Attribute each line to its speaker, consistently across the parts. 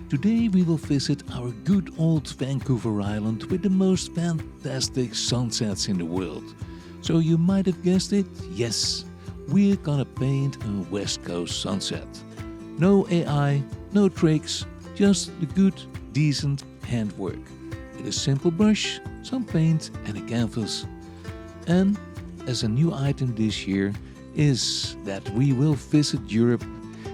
Speaker 1: Today we will visit our good old Vancouver Island with the most fantastic sunsets in the world. So you might have guessed it, yes, we're gonna paint a West Coast sunset. No AI, no tricks, just the good, decent handwork. With a simple brush, some paint and a canvas. And as a new item this year is that we will visit Europe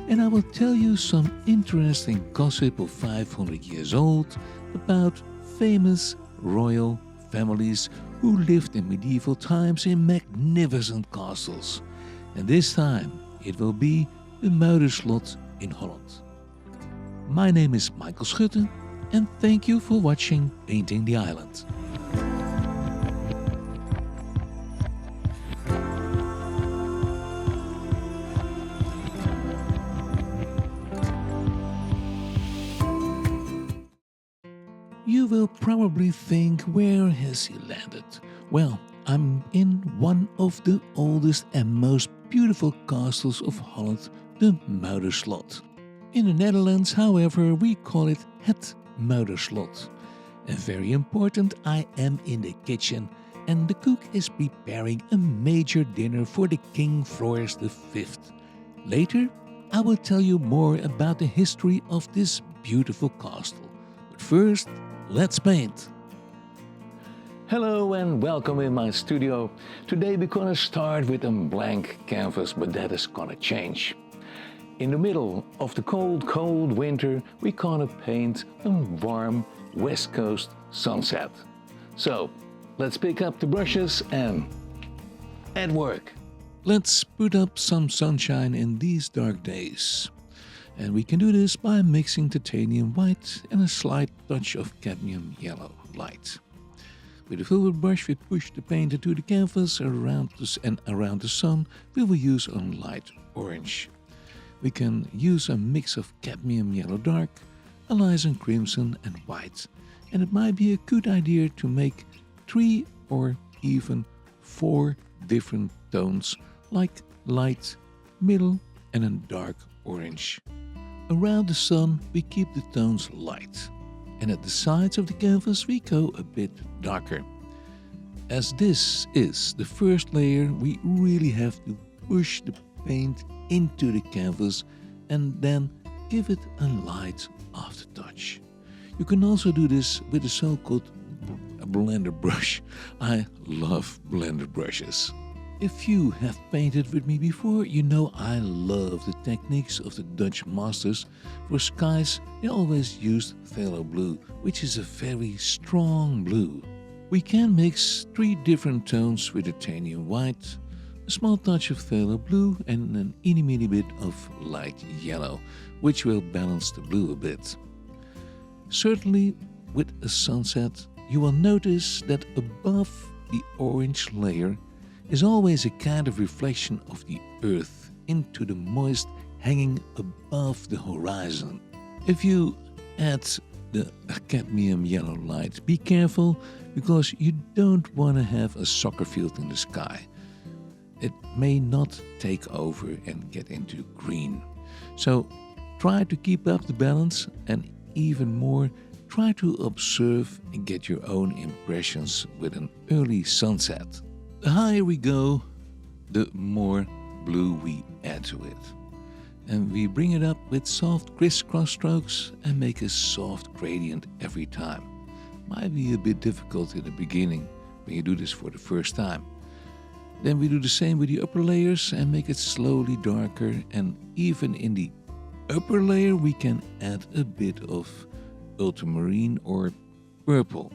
Speaker 1: and I will tell you some interesting gossip of 500 years old about famous royal families who lived in medieval times in magnificent castles. And this time it will be the Muiderslot in Holland. My name is Michael Schutte and thank you for watching Painting the Island. You will probably think, where has he landed? Well, I'm in one of the oldest and most beautiful castles of Holland, the Muiderslot. In the Netherlands, however, we call it Het Muiderslot. And very important, I am in the kitchen and the cook is preparing a major dinner for the King Floris V. Later, I will tell you more about the history of this beautiful castle. But first, let's paint. Hello and welcome in my studio. Today we're gonna start with a blank canvas, but that is gonna change. In the middle of the cold winter, we're gonna paint a warm West Coast sunset. So, let's pick up the brushes and at work. Let's put up some sunshine in these dark days. And we can do this by mixing titanium white and a slight touch of cadmium yellow light. With a filbert brush we push the paint into the canvas around the sun we will use a light orange. We can use a mix of cadmium yellow dark, alizarin crimson and white. And it might be a good idea to make 3 or even 4 different tones like light, middle and a dark orange. Around the sun we keep the tones light, and at the sides of the canvas we go a bit darker. As this is the first layer, we really have to push the paint into the canvas and then give it a light aftertouch. You can also do this with a so-called blender brush. I love blender brushes. If you have painted with me before, you know I love the techniques of the Dutch masters. For skies, they always used phthalo blue, which is a very strong blue. We can mix 3 different tones with titanium white, a small touch of phthalo blue and an itty-bitty bit of light yellow, which will balance the blue a bit. Certainly, with a sunset, you will notice that above the orange layer is always a kind of reflection of the earth into the moist hanging above the horizon. If you add the cadmium yellow light, be careful because you don't want to have a soccer field in the sky. It may not take over and get into green. So try to keep up the balance and even more, try to observe and get your own impressions with an early sunset. The higher we go, the more blue we add to it. And we bring it up with soft crisscross strokes and make a soft gradient every time. Might be a bit difficult in the beginning when you do this for the first time. Then we do the same with the upper layers and make it slowly darker, and even in the upper layer we can add a bit of ultramarine or purple.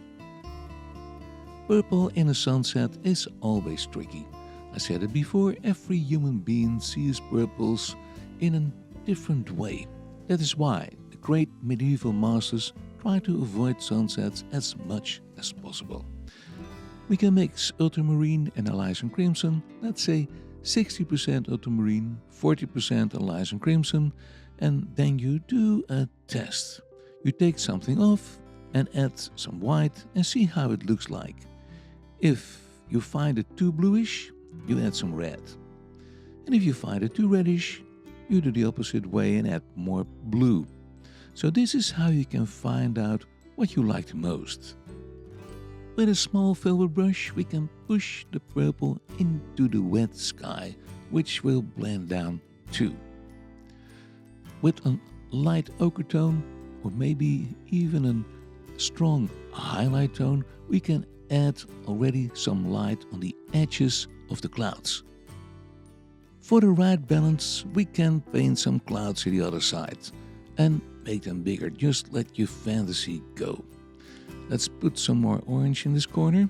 Speaker 1: Purple in a sunset is always tricky. I said it before, every human being sees purples in a different way. That is why the great medieval masters try to avoid sunsets as much as possible. We can mix ultramarine and alizarin crimson, let's say 60% ultramarine, 40% alizarin crimson, and then you do a test. You take something off and add some white and see how it looks like. If you find it too bluish, you add some red. And if you find it too reddish, you do the opposite way and add more blue. So this is how you can find out what you like the most. With a small velvet brush we can push the purple into the wet sky, which will blend down too. With a light ochre tone, or maybe even a strong highlight tone, we can add already some light on the edges of the clouds. For the right balance, we can paint some clouds to the other side and make them bigger. Just let your fantasy go. Let's put some more orange in this corner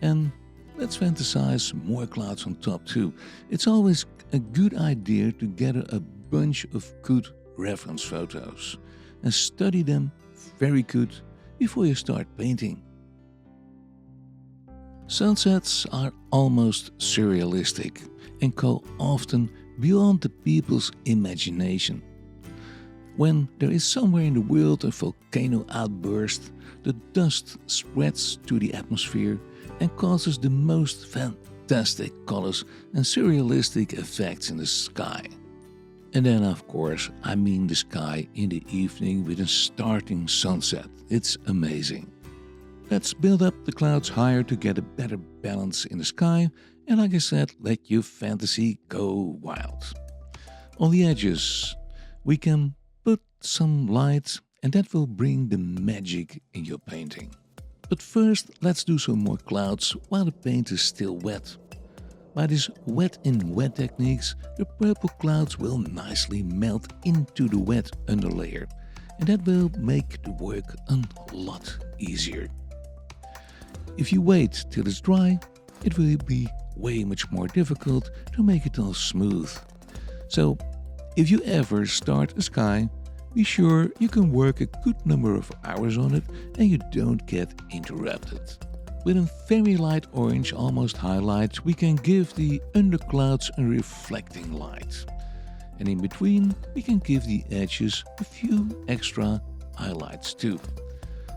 Speaker 1: and let's fantasize more clouds on top too. It's always a good idea to gather a bunch of good reference photos and study them very good before you start painting. Sunsets are almost surrealistic and go often beyond the people's imagination. When there is somewhere in the world a volcano outburst, the dust spreads to the atmosphere and causes the most fantastic colors and surrealistic effects in the sky. And then, of course, I mean the sky in the evening with a starting sunset. It's amazing. Let's build up the clouds higher to get a better balance in the sky, and like I said, let your fantasy go wild. On the edges, we can put some light, and that will bring the magic in your painting. But first, let's do some more clouds while the paint is still wet. By these wet in wet techniques, the purple clouds will nicely melt into the wet underlayer, and that will make the work a lot easier. If you wait till it's dry, it will be way much more difficult to make it all smooth. So, if you ever start a sky, be sure you can work a good number of hours on it and you don't get interrupted. With a very light orange, almost highlight, we can give the underclouds a reflecting light. And in between, we can give the edges a few extra highlights too.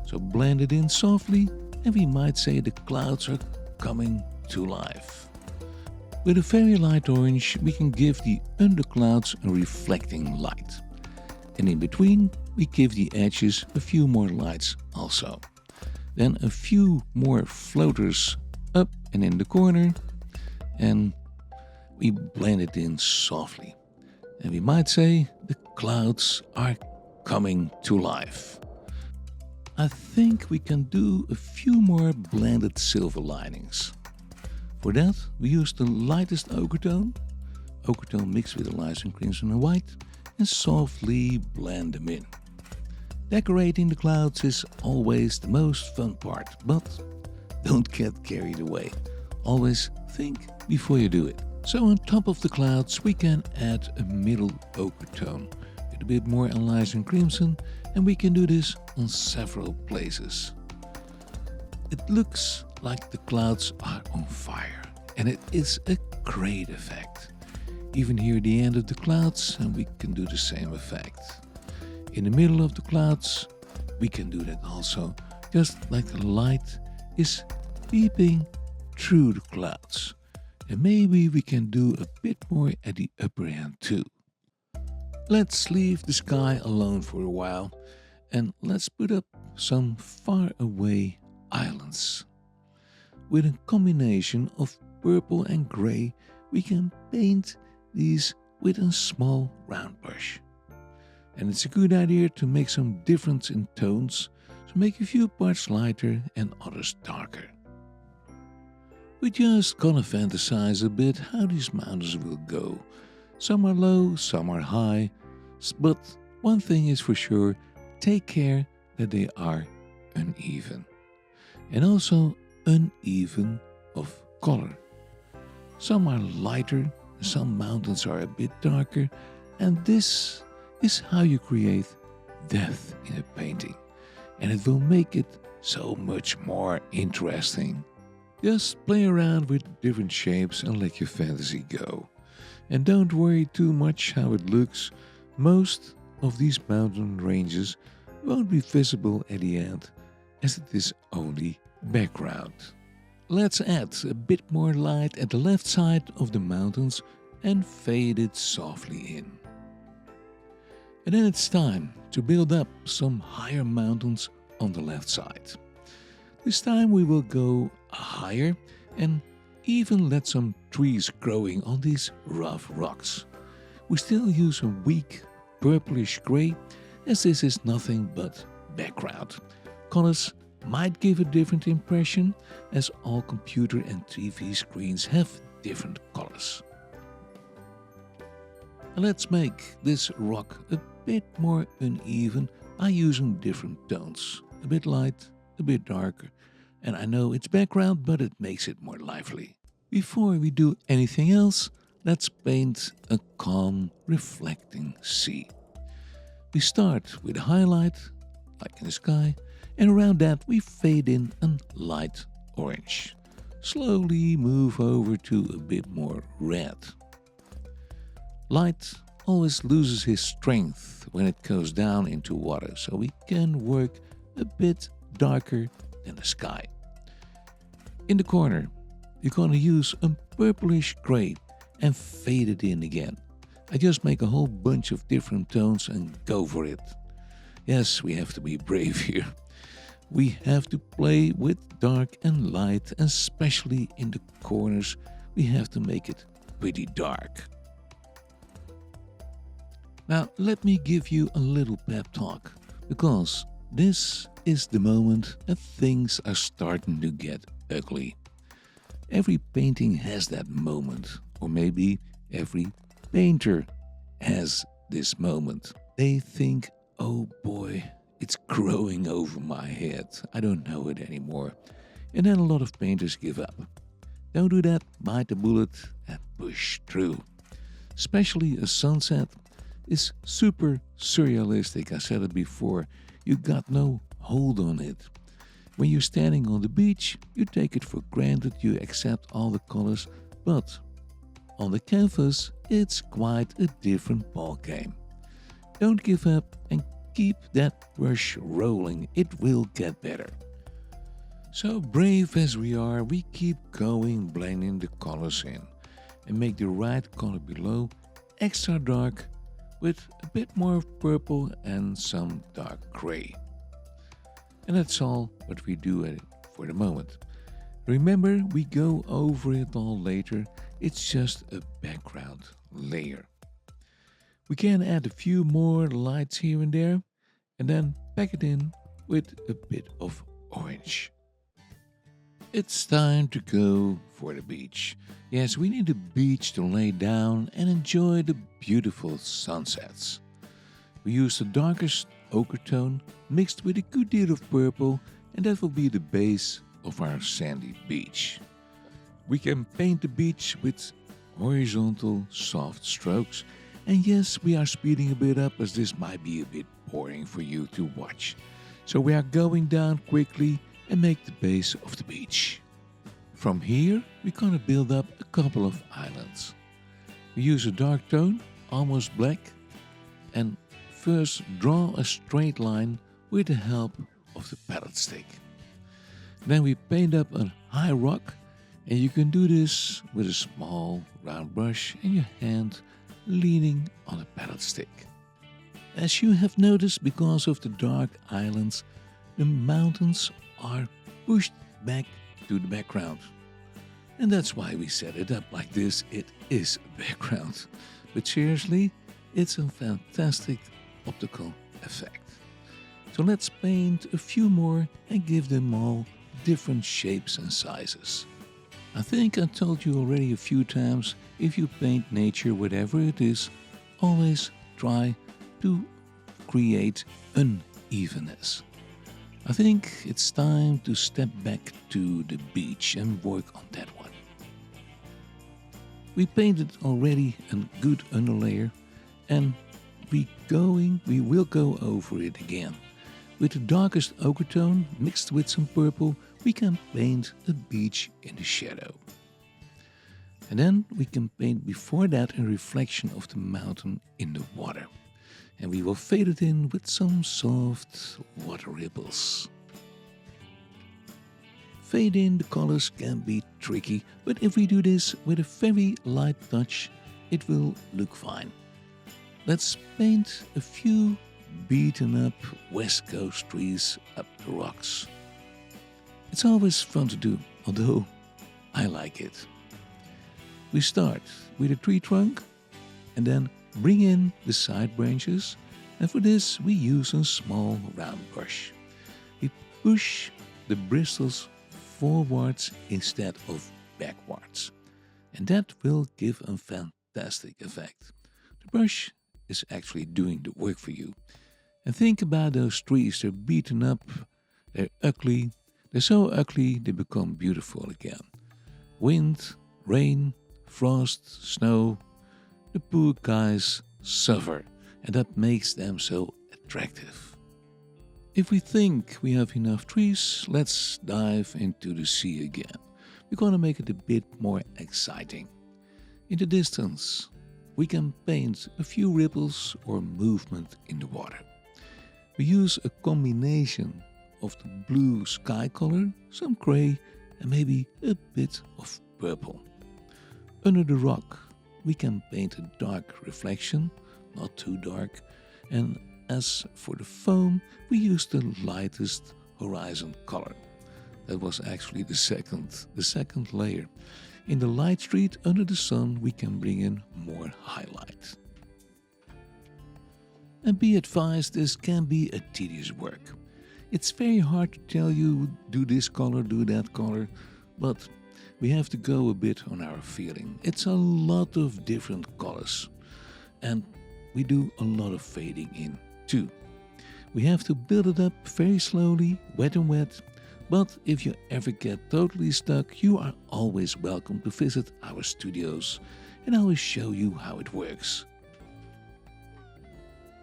Speaker 1: So blend it in softly, and we might say the clouds are coming to life. With a very light orange, we can give the underclouds a reflecting light. And in between, we give the edges a few more lights also. Then a few more floaters up and in the corner, and we blend it in softly. And we might say the clouds are coming to life. I think we can do a few more blended silver linings. For that, we use the lightest ochre tone mixed with alizarin crimson and white, and softly blend them in. Decorating the clouds is always the most fun part, but don't get carried away. Always think before you do it. So on top of the clouds we can add a middle ochre tone with a bit more alizarin crimson, and we can do this on several places. It looks like the clouds are on fire, and it is a great effect. Even here at the end of the clouds, and we can do the same effect. In the middle of the clouds, we can do that also, just like the light is peeping through the clouds. And maybe we can do a bit more at the upper end too. Let's leave the sky alone for a while, and let's put up some far away islands. With a combination of purple and grey, we can paint these with a small round brush. And it's a good idea to make some difference in tones, so make a few parts lighter and others darker. We just gonna fantasize a bit how these mountains will go. Some are low, some are high, but one thing is for sure, take care that they are uneven. And also uneven of color. Some are lighter, some mountains are a bit darker, and this is how you create depth in a painting, and it will make it so much more interesting. Just play around with different shapes and let your fantasy go. And don't worry too much how it looks. Most of these mountain ranges won't be visible at the end, as it is only background. Let's add a bit more light at the left side of the mountains and fade it softly in. And then it's time to build up some higher mountains on the left side. This time we will go higher and even let some trees growing on these rough rocks. We still use a weak purplish gray, as this is nothing but background. Colors might give a different impression, as all computer and TV screens have different colors. And let's make this rock a bit more uneven by using different tones. A bit light, a bit darker. And I know it's background, but it makes it more lively. Before we do anything else, let's paint a calm, reflecting sea. We start with a highlight, like in the sky, and around that we fade in a light orange. Slowly move over to a bit more red. Light always loses his strength when it goes down into water, so we can work a bit darker than the sky. In the corner, you're gonna use a purplish gray and fade it in again. I just make a whole bunch of different tones and go for it. Yes, we have to be brave here. We have to play with dark and light, and especially in the corners, we have to make it pretty dark. Now, let me give you a little pep talk, because this is the moment that things are starting to get ugly. Every painting has that moment, or maybe every painter has this moment. They think, oh boy, it's growing over my head. I don't know it anymore. And then a lot of painters give up. Don't do that, bite the bullet and push through. Especially a sunset is super surrealistic. I said it before. You got no hold on it. When you're standing on the beach, you take it for granted, you accept all the colors, but on the canvas, it's quite a different ballgame. Don't give up and keep that brush rolling. It will get better. So brave as we are, we keep going, blending the colors in and make the right color below extra dark with a bit more purple and some dark gray. And that's all what we do for the moment. Remember, we go over it all later. It's just a background layer. We can add a few more lights here and there and then pack it in with a bit of orange. It's time to go for the beach. Yes, we need a beach to lay down and enjoy the beautiful sunsets. We use the darkest ochre tone mixed with a good deal of purple, and that will be the base of our sandy beach. We can paint the beach with horizontal soft strokes, and yes, we are speeding a bit up as this might be a bit boring for you to watch. So we are going down quickly and make the base of the beach. From here, we're gonna build up a couple of islands. We use a dark tone, almost black, and first draw a straight line with the help of the palette stick. Then we paint up a high rock, and you can do this with a small round brush and your hand leaning on a palette stick. As you have noticed, because of the dark islands, the mountains are pushed back to the background. And that's why we set it up like this. It is a background. But seriously, it's a fantastic optical effect. So let's paint a few more and give them all different shapes and sizes. I think I told you already a few times, if you paint nature, whatever it is, always try to create unevenness. I think it's time to step back to the beach and work on that one. We painted already a good underlayer, and we will go over it again. With the darkest ochre tone mixed with some purple, we can paint a beach in the shadow. And then we can paint before that a reflection of the mountain in the water. And we will fade it in with some soft water ripples. Fade in the colors can be tricky, but if we do this with a very light touch, it will look fine. Let's paint a few beaten up West Coast trees up the rocks. It's always fun to do, although I like it. We start with a tree trunk and then bring in the side branches, and for this we use a small round brush. We push the bristles forwards instead of backwards, and that will give a fantastic effect. The brush is actually doing the work for you. And think about those trees, they're beaten up, they're ugly, they're so ugly they become beautiful again. Wind, rain, frost, snow, the poor guys suffer, and that makes them so attractive. If we think we have enough trees, let's dive into the sea again. We're gonna make it a bit more exciting. In the distance, we can paint a few ripples or movement in the water. We use a combination of the blue sky color, some gray, and maybe a bit of purple. Under the rock, we can paint a dark reflection, not too dark, and as for the foam, we use the lightest horizon color. That was actually the second layer. In the light street under the sun, we can bring in more highlight. And be advised, this can be a tedious work. It's very hard to tell you, do this color, do that color, but we have to go a bit on our feeling. It's a lot of different colors, and we do a lot of fading in too. We have to build it up very slowly, wet and wet. But if you ever get totally stuck, you are always welcome to visit our studios, and I will show you how it works.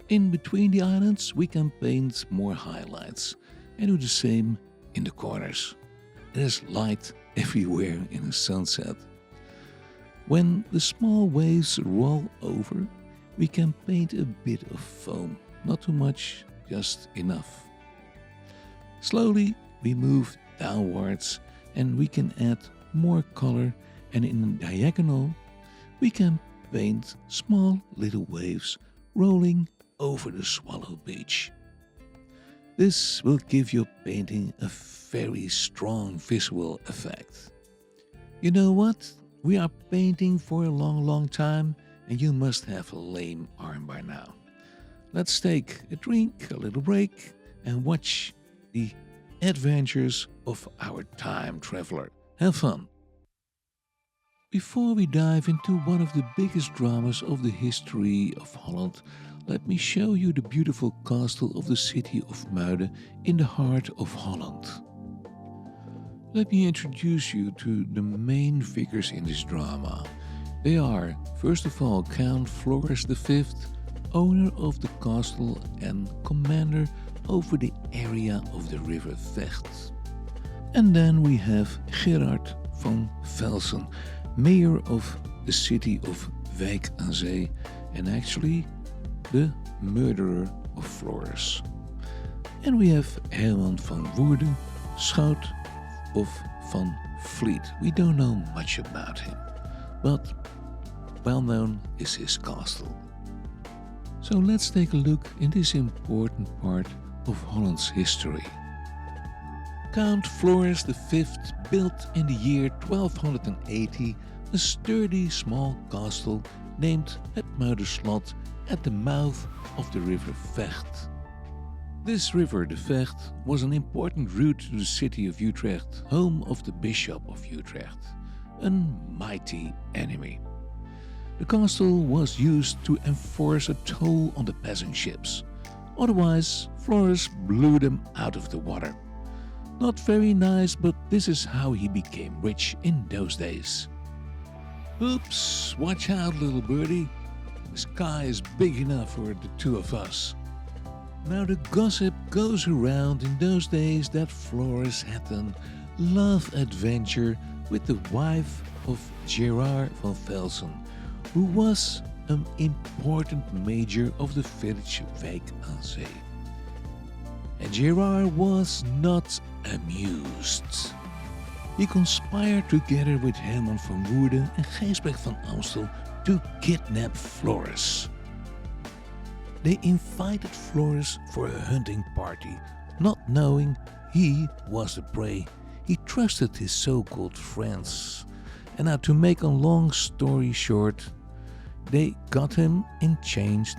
Speaker 1: In between the islands, we can paint more highlights and do the same in the corners. There's light everywhere in a sunset. When the small waves roll over, we can paint a bit of foam. Not too much, just enough. Slowly, we move downwards and we can add more color, and in a diagonal we can paint small little waves rolling over the Swallow Beach. This will give your painting a very strong visual effect. You know what? We are painting for a long time and you must have a lame arm by now. Let's take a drink, a little break, and watch the adventures of our time traveler. Have fun! Before we dive into one of the biggest dramas of the history of Holland, let me show you the beautiful castle of the city of Muiden in the heart of Holland. Let me introduce you to the main figures in this drama. They are, first of all, Count Floris V, owner of the castle and commander over the area of the river Vecht. And then we have Gerard van Velsen, mayor of the city of Wijk aan Zee, and actually the murderer of Floris. And we have Herman van Woerden, Schout of Van Vliet. We don't know much about him, but well known is his castle. So let's take a look in this important part of Holland's history. Count Floris V built in the year 1280 a sturdy small castle named Het Muiderslot at the mouth of the river Vecht. This river, the Vecht, was an important route to the city of Utrecht, home of the Bishop of Utrecht, a mighty enemy. The castle was used to enforce a toll on the passing ships. Otherwise, Floris blew them out of the water. Not very nice, but this is how he became rich in those days. Oops, watch out, little birdie. The sky is big enough for the two of us. Now the gossip goes around in those days that Floris had a love adventure with the wife of Gerard van Velsen, who was an important major of the village Wijk aan Zee. And Gerard was not amused. He conspired together with Herman van Woerden and Gijsbrecht van Amstel to kidnap Floris. They invited Floris for a hunting party, not knowing he was the prey. He trusted his so-called friends. And now, to make a long story short, they got him in chains,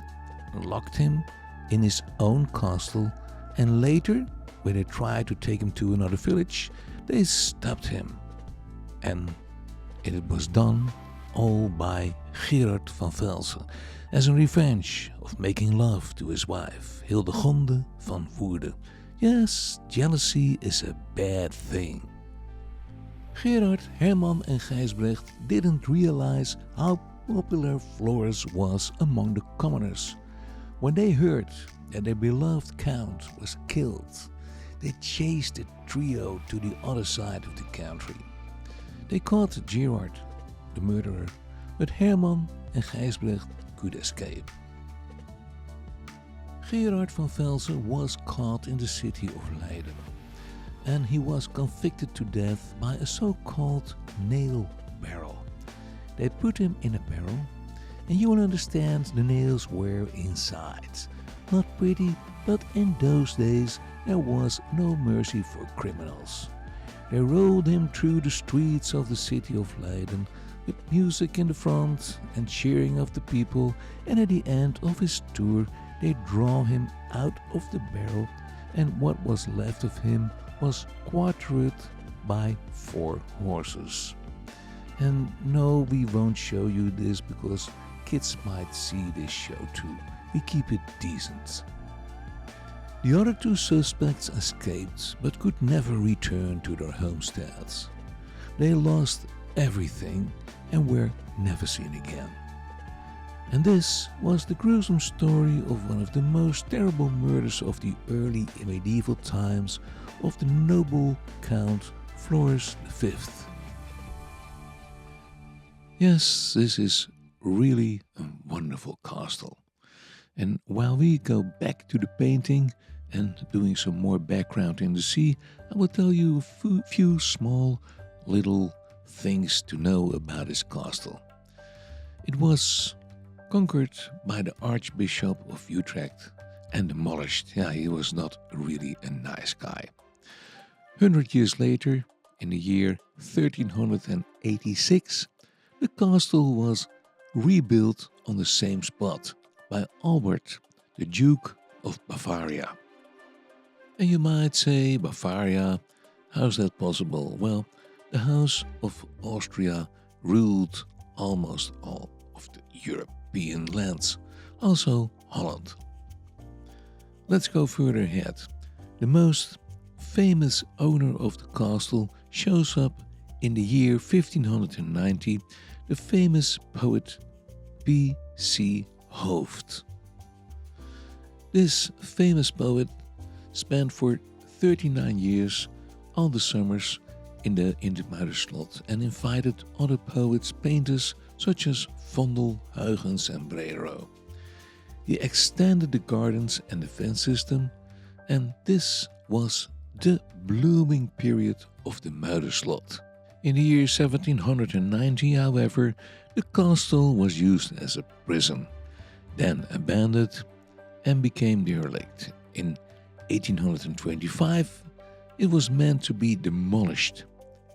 Speaker 1: locked him in his own castle, and later, when they tried to take him to another village, they stopped him. And it was done all by Gerard van Velzen, as a revenge of making love to his wife, Hildegonde van Woerden. Yes, jealousy is a bad thing. Gerard, Herman and Gijsbrecht didn't realize how popular Floris was among the commoners. When they heard that their beloved count was killed, they chased the trio to the other side of the country. They caught Gerard, the murderer, but Herman and Gijsbrecht could escape. Gerard van Velzen was caught in the city of Leiden, and he was convicted to death by a so-called nail barrel. They put him in a barrel, and you will understand the nails were inside. Not pretty, but in those days there was no mercy for criminals. They rolled him through the streets of the city of Leiden with music in the front and cheering of the people, and at the end of his tour they draw him out of the barrel, and what was left of him was quartered by 4 horses. And no, we won't show you this because kids might see this show too. We keep it decent. The other 2 suspects escaped but could never return to their homesteads. They lost everything and were never seen again. And this was the gruesome story of one of the most terrible murders of the early medieval times of the noble Count Floris V. Yes, this is really a wonderful castle. And while we go back to the painting and doing some more background in the sea, I will tell you a few small little things to know about this castle. It was conquered by the Archbishop of Utrecht and demolished. Yeah, he was not really a nice guy. 100 years later, in the year 1386, the castle was rebuilt on the same spot by Albert, the Duke of Bavaria. And you might say, Bavaria, how's that possible? Well, the House of Austria ruled almost all of the European lands, also Holland. Let's go further ahead. The most famous owner of the castle shows up in the year 1590, the famous poet P.C. Hooft. This famous poet spent for 39 years all the summers in the Muiderslot and invited other poets, painters such as Vondel, Huygens and Brero. He extended the gardens and the fence system, and this was the blooming period of the Muiderslot. In the year 1790, however, the castle was used as a prison, then abandoned and became derelict. In 1825, it was meant to be demolished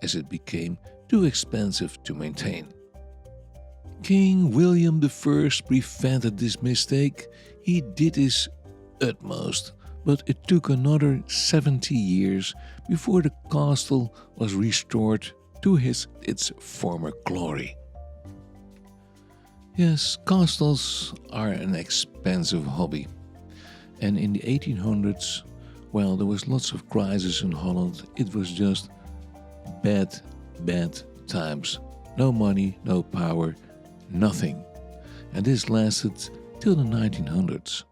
Speaker 1: as it became too expensive to maintain. King William I prevented this mistake. He did his utmost, but it took another 70 years before the castle was restored to its former glory. Yes, castles are an expensive hobby. And in the 1800s, well, there was lots of crisis in Holland. It was just bad times. No money, no power, nothing. And this lasted till the 1900s.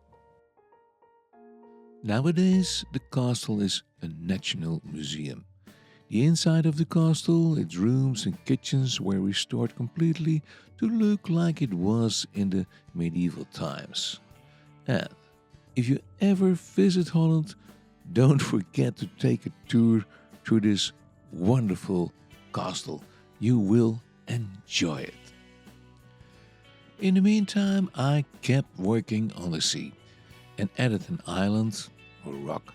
Speaker 1: Nowadays, the castle is a national museum. The inside of the castle, its rooms and kitchens were restored completely to look like it was in the medieval times. And if you ever visit Holland, don't forget to take a tour through this wonderful castle. You will enjoy it. In the meantime, I kept working on the sea. and added an island or rock,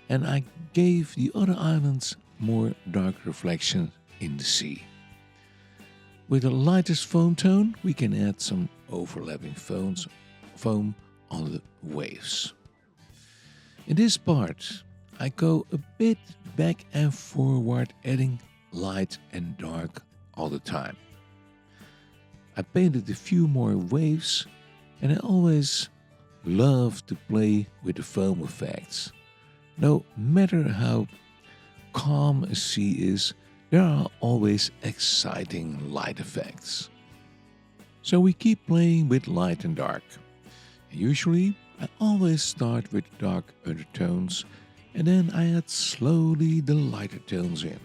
Speaker 1: and I gave the other islands more dark reflection in the sea. With the lightest foam tone, we can add some overlapping foam on the waves. In this part, I go a bit back and forward, adding light and dark all the time. I painted a few more waves, and I always love to play with the foam effects. No matter how calm a sea is, there are always exciting light effects. So we keep playing with light and dark. Usually, I always start with dark undertones and then I add slowly the lighter tones in.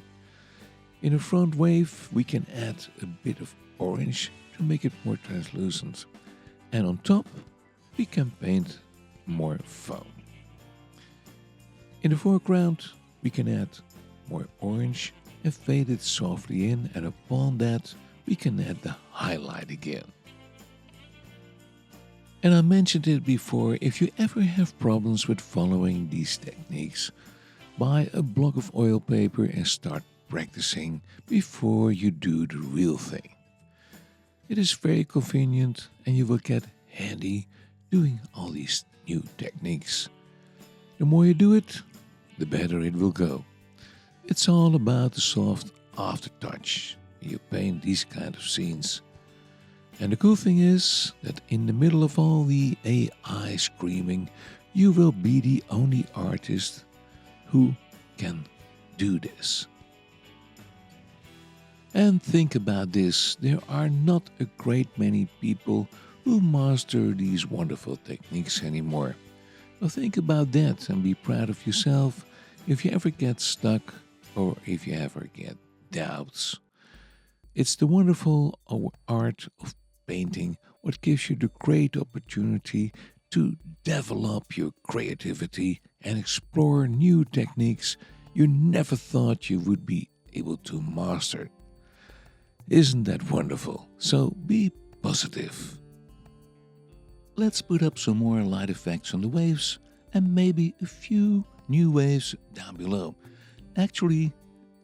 Speaker 1: In a front wave, we can add a bit of orange to make it more translucent. And on top, we can paint more foam. In the foreground, we can add more orange and fade it softly in, and upon that, we can add the highlight again. And I mentioned it before, if you ever have problems with following these techniques, buy a block of oil paper and start practicing before you do the real thing. It is very convenient and you will get handy doing all these new techniques. The more you do it, the better it will go. It's all about the soft aftertouch when you paint these kind of scenes. And the cool thing is that in the middle of all the AI screaming, you will be the only artist who can do this. And think about this, there are not a great many people who master these wonderful techniques anymore. Well, think about that and be proud of yourself if you ever get stuck or if you ever get doubts. It's the wonderful art of painting what gives you the great opportunity to develop your creativity and explore new techniques you never thought you would be able to master. Isn't that wonderful? So be positive. Let's put up some more light effects on the waves and maybe a few new waves down below. Actually,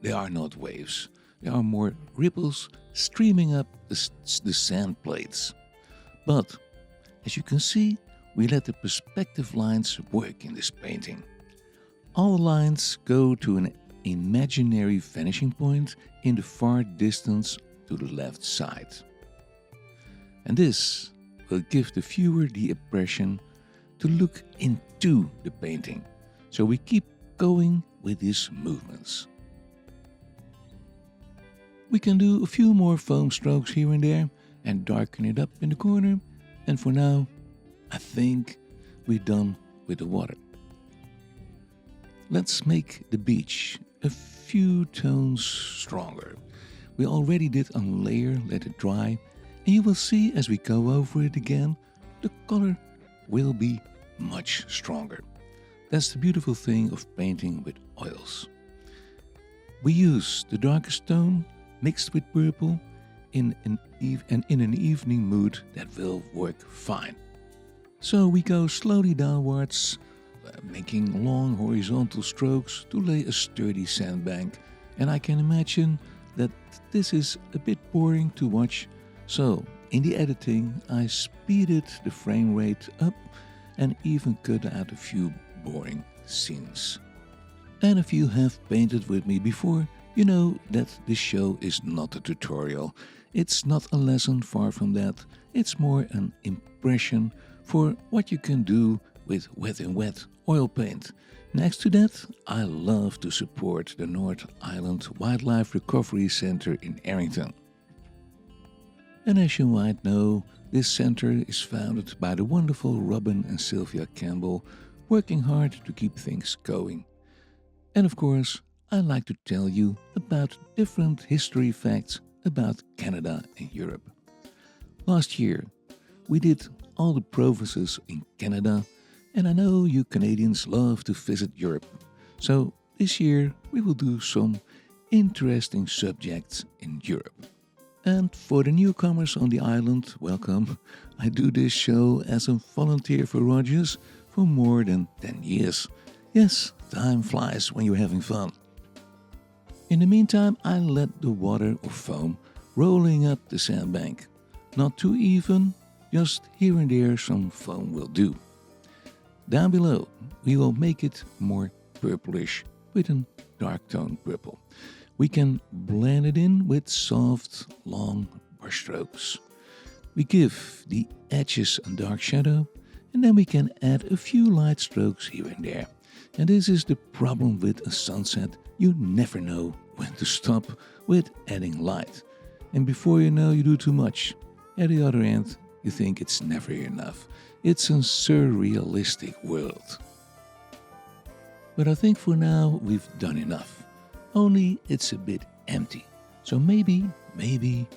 Speaker 1: they are not waves. They are more ripples streaming up the sand plates. But, as you can see, we let the perspective lines work in this painting. All the lines go to an imaginary vanishing point in the far distance to the left side. And this will give the viewer the impression to look into the painting. So we keep going with these movements. We can do a few more foam strokes here and there and darken it up in the corner. And for now, I think we're done with the water. Let's make the beach a few tones stronger. We already did a layer, let it dry, and you will see as we go over it again, the color will be much stronger. That's the beautiful thing of painting with oils. We use the darkest tone mixed with purple in an evening mood that will work fine. So we go slowly downwards, making long horizontal strokes to lay a sturdy sandbank, and I can imagine that this is a bit boring to watch, so in the editing I speeded the frame rate up and even cut out a few boring scenes. And if you have painted with me before, you know that this show is not a tutorial. It's not a lesson, far from that. It's more an impression for what you can do with Wet n Wet oil paint. Next to that, I love to support the North Island Wildlife Recovery Center in Arrington. And as you might know, this center is founded by the wonderful Robin and Sylvia Campbell, working hard to keep things going. And of course, I like to tell you about different history facts about Canada and Europe. Last year, we did all the provinces in Canada, and I know you Canadians love to visit Europe. So this year we will do some interesting subjects in Europe. And for the newcomers on the island, welcome. I do this show as a volunteer for Rogers for more than 10 years. Yes, time flies when you're having fun. In the meantime, I let the water or foam rolling up the sandbank. Not too even, just here and there some foam will do. Down below, we will make it more purplish with a dark tone purple. We can blend it in with soft, long brush strokes. We give the edges a dark shadow, and then we can add a few light strokes here and there. And this is the problem with a sunset. You never know when to stop with adding light. And before you know, you do too much. At the other end, you think it's never enough. It's a surrealistic world. But I think for now we've done enough. Only it's a bit empty. So maybe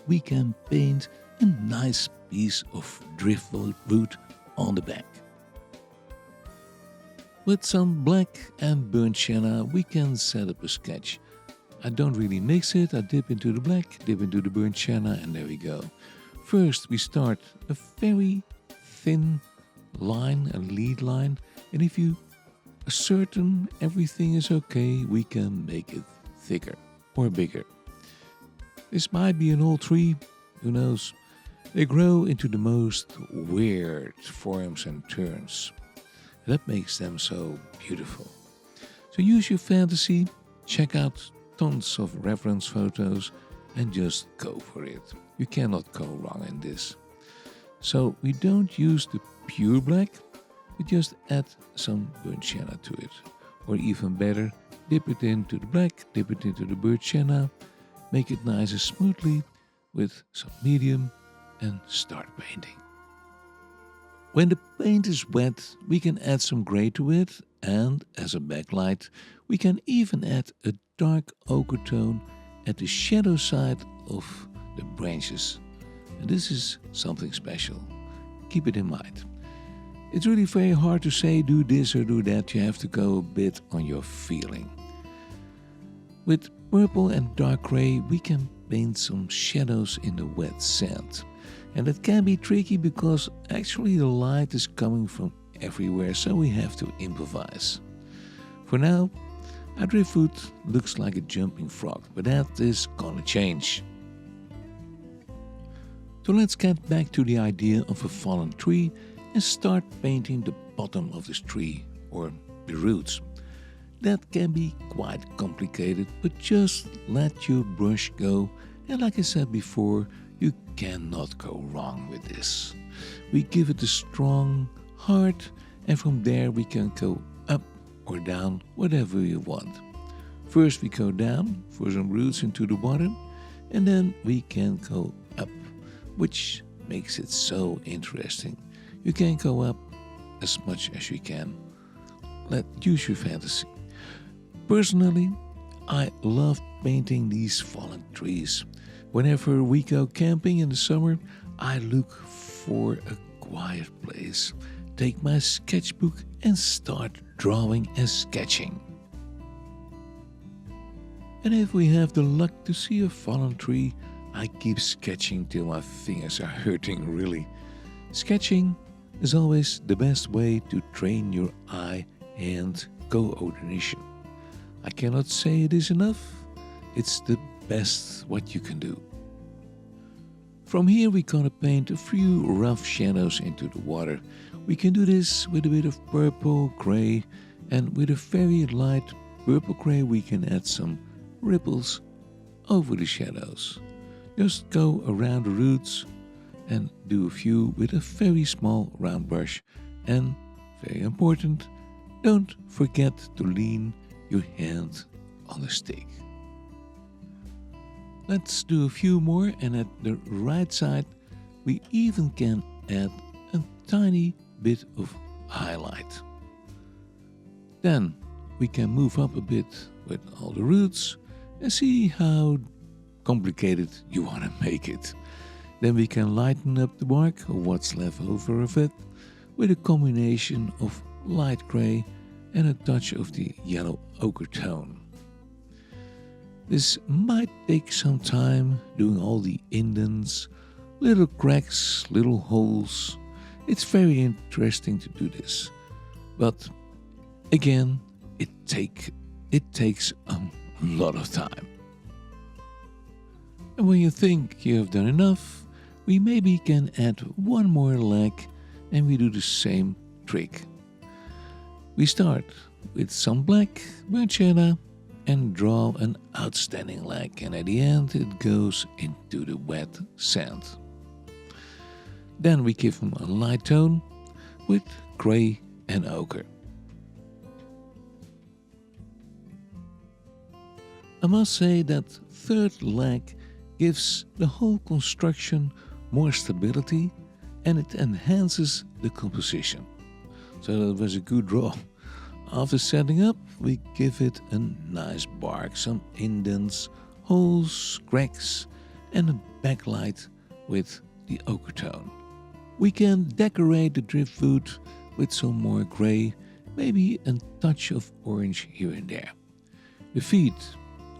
Speaker 1: we can paint a nice piece of driftwood on the back. With some black and burnt sienna, we can set up a sketch. I don't really mix it. I dip into the black, dip into the burnt sienna, and there we go. First, we start a very thin line, a lead line, and if you ascertain everything is okay, we can make it thicker or bigger. This might be an old tree, who knows? They grow into the most weird forms and turns. That makes them so beautiful. So use your fantasy, check out tons of reference photos, and just go for it. You cannot go wrong in this. So we don't use the pure black, we just add some burnt sienna to it. Or even better, dip it into the black, dip it into the burnt sienna, make it nice and smoothly with some medium, and start painting. When the paint is wet, we can add some gray to it, and as a backlight, we can even add a dark ochre tone at the shadow side of the branches. And this is something special. Keep it in mind. It's really very hard to say do this or do that. You have to go a bit on your feeling. With purple and dark gray, we can paint some shadows in the wet sand. And that can be tricky because actually the light is coming from everywhere, so we have to improvise. For now, our driftwood looks like a jumping frog, but that is gonna change. So let's get back to the idea of a fallen tree and start painting the bottom of this tree, or the roots. That can be quite complicated, but just let your brush go, and like I said before, you cannot go wrong with this. We give it a strong heart, and from there we can go up or down, whatever you want. First we go down for some roots into the bottom, and then we can go up, which makes it so interesting. You can go up as much as you can. Use your fantasy. Personally, I love painting these fallen trees. Whenever we go camping in the summer, I look for a quiet place, take my sketchbook and start drawing and sketching. And if we have the luck to see a fallen tree, I keep sketching till my fingers are hurting really. Sketching is always the best way to train your eye and coordination. I cannot say it is enough. It's the best what you can do. From here we're gonna paint a few rough shadows into the water. We can do this with a bit of purple, gray, and with a very light purple gray we can add some ripples over the shadows. Just go around the roots and do a few with a very small round brush. And very important, don't forget to lean your hand on the stick. Let's do a few more, and at the right side we even can add a tiny bit of highlight. Then we can move up a bit with all the roots and see how complicated you want to make it. Then we can lighten up the bark, or what's left over of it, with a combination of light gray and a touch of the yellow ochre tone. This might take some time, doing all the indents, little cracks, little holes. It's very interesting to do this. But again, it takes a lot of time. And when you think you have done enough, we maybe can add one more leg and we do the same trick. We start with some black burnt sienna and draw an outstanding leg, and at the end it goes into the wet sand. Then we give him a light tone with grey and ochre. I must say that third leg gives the whole construction more stability and it enhances the composition. So that was a good draw. After setting up, we give it a nice bark, some indents, holes, cracks and a backlight with the ochre tone. We can decorate the driftwood with some more grey, maybe a touch of orange here and there. The feet,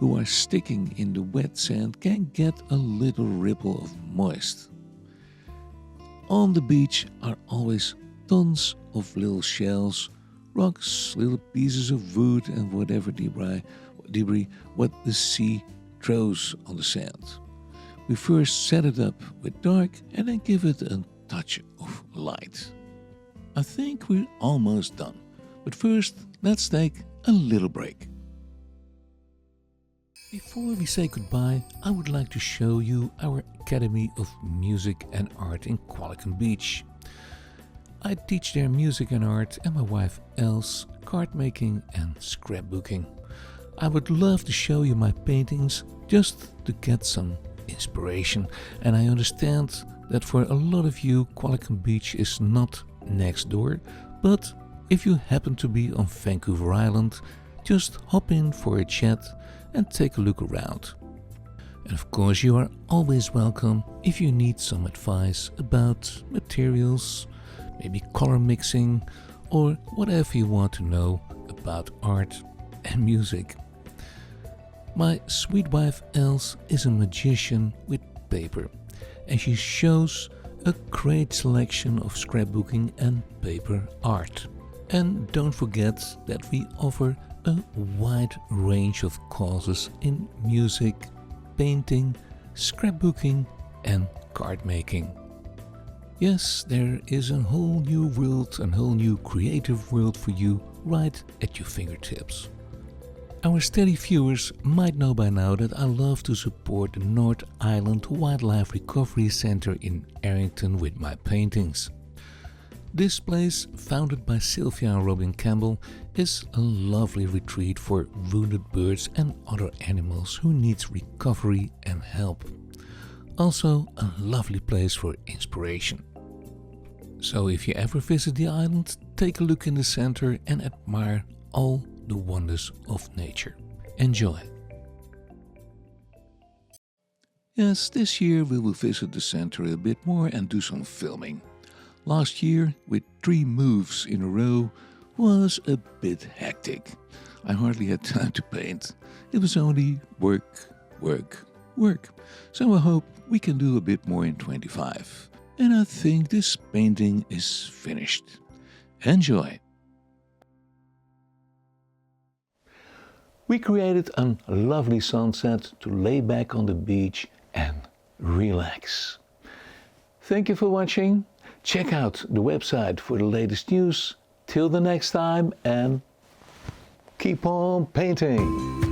Speaker 1: who are sticking in the wet sand, can get a little ripple of moist. On the beach are always tons of little shells, rocks, little pieces of wood and whatever debris what the sea throws on the sand. We first set it up with dark and then give it a touch of light. I think we're almost done, but first let's take a little break. Before we say goodbye, I would like to show you our Academy of Music and Art in Qualicum Beach. I teach there music and art and my wife Els card making and scrapbooking. I would love to show you my paintings just to get some inspiration, and I understand that for a lot of you Qualicum Beach is not next door, but if you happen to be on Vancouver Island, just hop in for a chat and take a look around. And of course you are always welcome if you need some advice about materials, maybe color mixing or whatever you want to know about art and music. My sweet wife Els is a magician with paper and she shows a great selection of scrapbooking and paper art. And don't forget that we offer a wide range of courses in music, painting, scrapbooking and card making. Yes, there is a whole new world, a whole new creative world for you right at your fingertips. Our steady viewers might know by now that I love to support the North Island Wildlife Recovery Center in Arrington with my paintings. This place, founded by Sylvia and Robin Campbell, is a lovely retreat for wounded birds and other animals who need recovery and help. Also a lovely place for inspiration. So if you ever visit the island, take a look in the center and admire all the wonders of nature. Enjoy! Yes, this year we will visit the center a bit more and do some filming. Last year, with 3 moves in a row, was a bit hectic. I hardly had time to paint. It was only work, work, work. So I hope we can do a bit more in 25. And I think this painting is finished. Enjoy! We created a lovely sunset to lay back on the beach and relax. Thank you for watching. Check out the website for the latest news. Till the next time, and keep on painting!